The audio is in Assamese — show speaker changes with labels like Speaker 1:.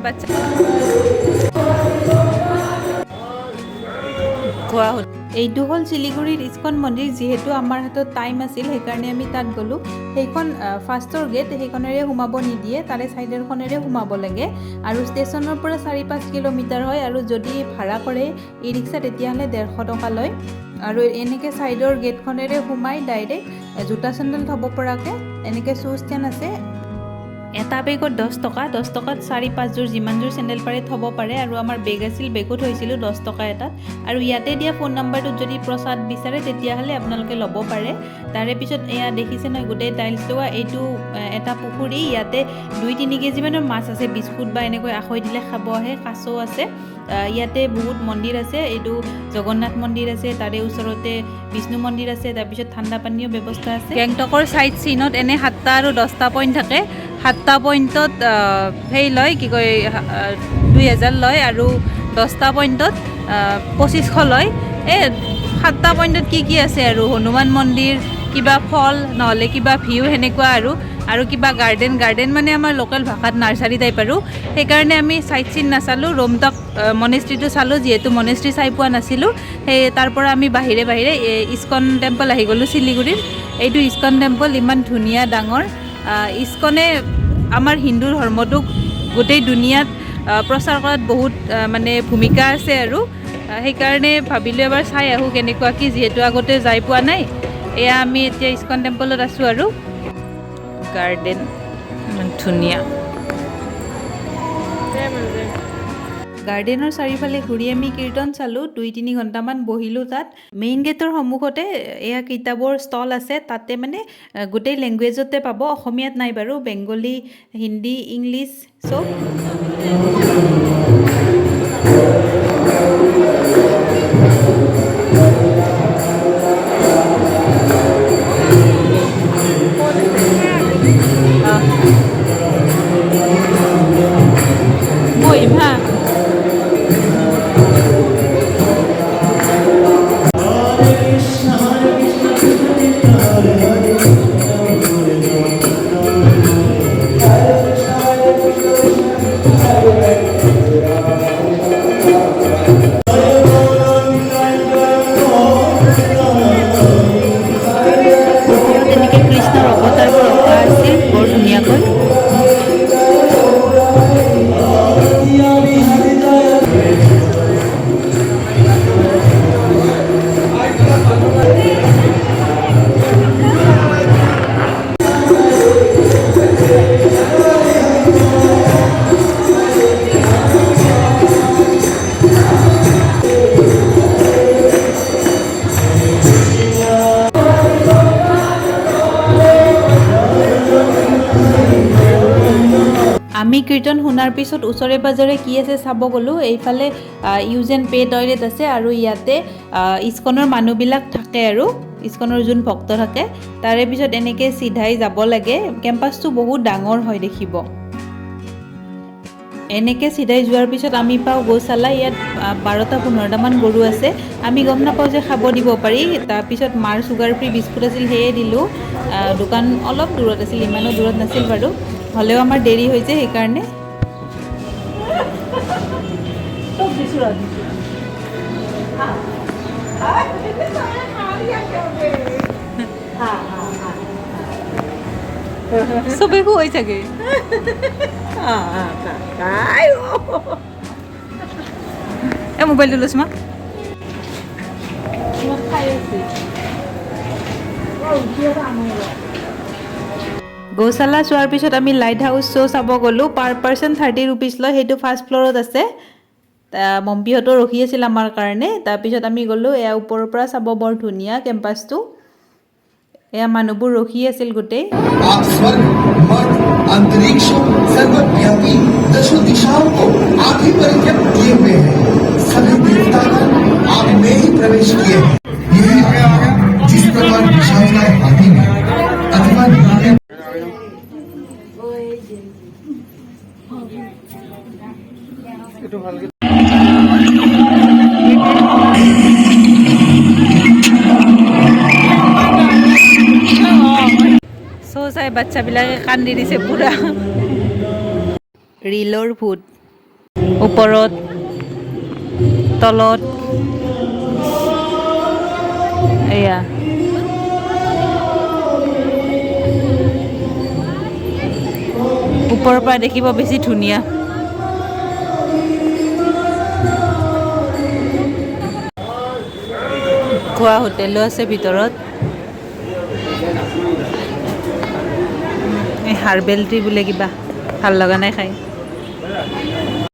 Speaker 1: বাচ্চা খোৱা হ'ল। এইটো হ'ল শিলিগুৰিৰ ইস্কন মন্দিৰ। যিহেতু আমাৰ হাতত টাইম আছিল সেইকাৰণে আমি তাত গ'লোঁ। সেইখন ফাৰ্ষ্টৰ গেট, সেইখনেৰে সোমাব নিদিয়ে, তাৰে ছাইডৰখনেৰে সোমাব লাগে আৰু ষ্টেচনৰ পৰা 4-5 কিলোমিটাৰ হয় আৰু যদি ভাড়া কৰে ই ৰিক্সা তেতিয়াহ'লে 150 টকা লয় আৰু এনেকৈ ছাইডৰ গেটখনেৰে সোমাই ডাইৰেক্ট জোতা চেণ্ডেল থ'ব পৰাকৈ এনেকৈ শ্বু ষ্টেণ্ড আছে। এটা বেগত 10 টকা, 10 টকাত 4-5 যোৰ যিমানযোৰ চেণ্ডেল পাৰে থ'ব পাৰে আৰু আমাৰ বেগ আছিল, বেগো থৈছিলোঁ 10 টকা এটাত। আৰু ইয়াতে দিয়া ফোন নাম্বাৰটোত যদি প্ৰসাদ বিচাৰে তেতিয়াহ'লে আপোনালোকে ল'ব পাৰে। তাৰে পিছত এয়া দেখিছে নহয় গোটেই টাইলছ লগা, এইটো এটা পুখুৰী। ইয়াতে 2-3 কেজিমানৰ মাছ আছে, বিস্কুট বা এনেকৈ আখৈ দিলে খাব আহে। কাছও আছে। ইয়াতে বহুত মন্দিৰ আছে। এইটো জগন্নাথ মন্দিৰ আছে, তাৰে ওচৰতে বিষ্ণু মন্দিৰ আছে, তাৰপিছত ঠাণ্ডা পানীৰ ব্যৱস্থা আছে। গেংটকৰ চাইট চিনত এনে 7টা আৰু 10টা পইণ্ট থাকে। 7টা পইণ্টত সেই লয়, কি কয় 2000 লয় আৰু 10টা পইণ্টত 2500 লয়। এই 7টা পইণ্টত কি আছে আৰু হনুমান মন্দিৰ, কিবা ফল নহ'লে কিবা ভিউ সেনেকুৱা আৰু কিবা গাৰ্ডেন মানে আমাৰ লোকেল ভাষাত নাৰ্চাৰী টাইপ আৰু। সেইকাৰণে আমি চাইট চিন নাচালোঁ, ৰোমটক মনেষ্ট্ৰিটো চালোঁ। যিহেতু মনেষ্ট্ৰি চাই পোৱা নাছিলোঁ, সেই তাৰ পৰা আমি বাহিৰে ইস্কন টেম্পল আহি গ'লোঁ শিলিগুৰিৰ। এইটো ইস্কন টেম্পল, ইমান ধুনীয়া ডাঙৰ। ইস্কনে আমাৰ হিন্দু ধৰ্মটোক গোটেই দুনিয়াত প্ৰচাৰ কৰাত বহুত মানে ভূমিকা আছে আৰু সেইকাৰণে ভাবিলোঁ এবাৰ চাই আহোঁ কেনেকুৱা কি, যিহেতু আগতে যাই পোৱা নাই। এয়া আমি এতিয়া ইস্কন টেম্পলত আছোঁ আৰু গাৰ্ডেন ইমান ধুনীয়া। গাৰ্ডেনৰ চাৰিওফালে ঘূৰি আমি কীৰ্তন চালোঁ, 2-3 ঘণ্টামান বহিলোঁ তাত। মেইন গেটৰ সন্মুখতে এয়া কিতাপৰ ষ্টল আছে, তাতে মানে গোটেই লেংগুৱেজতে পাব, অসমীয়াত নাই বাৰু, বেংগলী, হিন্দী, ইংলিছ চব। বহিম হা। তেনেকৈ কৃষ্ণৰ অৱতাৰবোৰ অঁকা আছিল বৰ ধুনীয়াকৈ। আমি কীৰ্তন শুনাৰ পিছত ওচৰে পাজৰে কি আছে চাব গ'লোঁ। এইফালে ইউজ এণ্ড পে টয়লেট আছে আৰু ইয়াতে ইস্কনৰ মানুহবিলাক থাকে আৰু ইস্কনৰ যোন ভক্ত থাকে। তাৰে পিছত এনেকৈ চিধাই যাব লাগে। কেম্পাছটো বহুত ডাঙৰ হয় দেখিব। এনেকৈ চিধাই যোৱাৰ পিছত আমি পাওঁ গৌশালা। ইয়াত 12টা-15টামান গৰু আছে। আমি গম নাপাওঁ যে খাব দিব পাৰি। তাৰপিছত মাৰ চুগাৰ ফ্ৰী বিস্কুট আছিল, সেয়ে দিলোঁ। দোকান অলপ দূৰত আছিল, ইমানো দূৰত নাছিল বাৰু, হ'লেও আমাৰ দেৰি হৈছে সেইকাৰণে। চবেই হৈ থাকে। এই মোবাইলটো লৈছোঁ মা। গৌশালা চোৱাৰ পিছত আমি লাইট হাউচ শ্ব' চাব গ'লোঁ। পাৰ পাৰ্চন 30 ৰুপিজ লয়। সেইটো ফাৰ্ষ্ট ফ্ল'ৰত আছে। মম্পীহঁতো ৰখি আছিল আমাৰ কাৰণে। তাৰপিছত আমি গ'লোঁ। এয়া ওপৰৰ পৰা চাব বৰ ধুনীয়া কেম্পাছটো। এয়া মানুহবোৰ ৰখি আছিল গোটেই। চাই বাচ্চাবিলাকে কান্দি দিছে পুৰা। ৰীলৰ ভূত। ওপৰত তলত এয়া ওপৰৰ পৰা দেখিব বেছি ধুনীয়া। খোৱা হোটেলো আছে ভিতৰত। এই হাৰ্বেল টি বোলে কিবা ভাল লগা নাই খাই।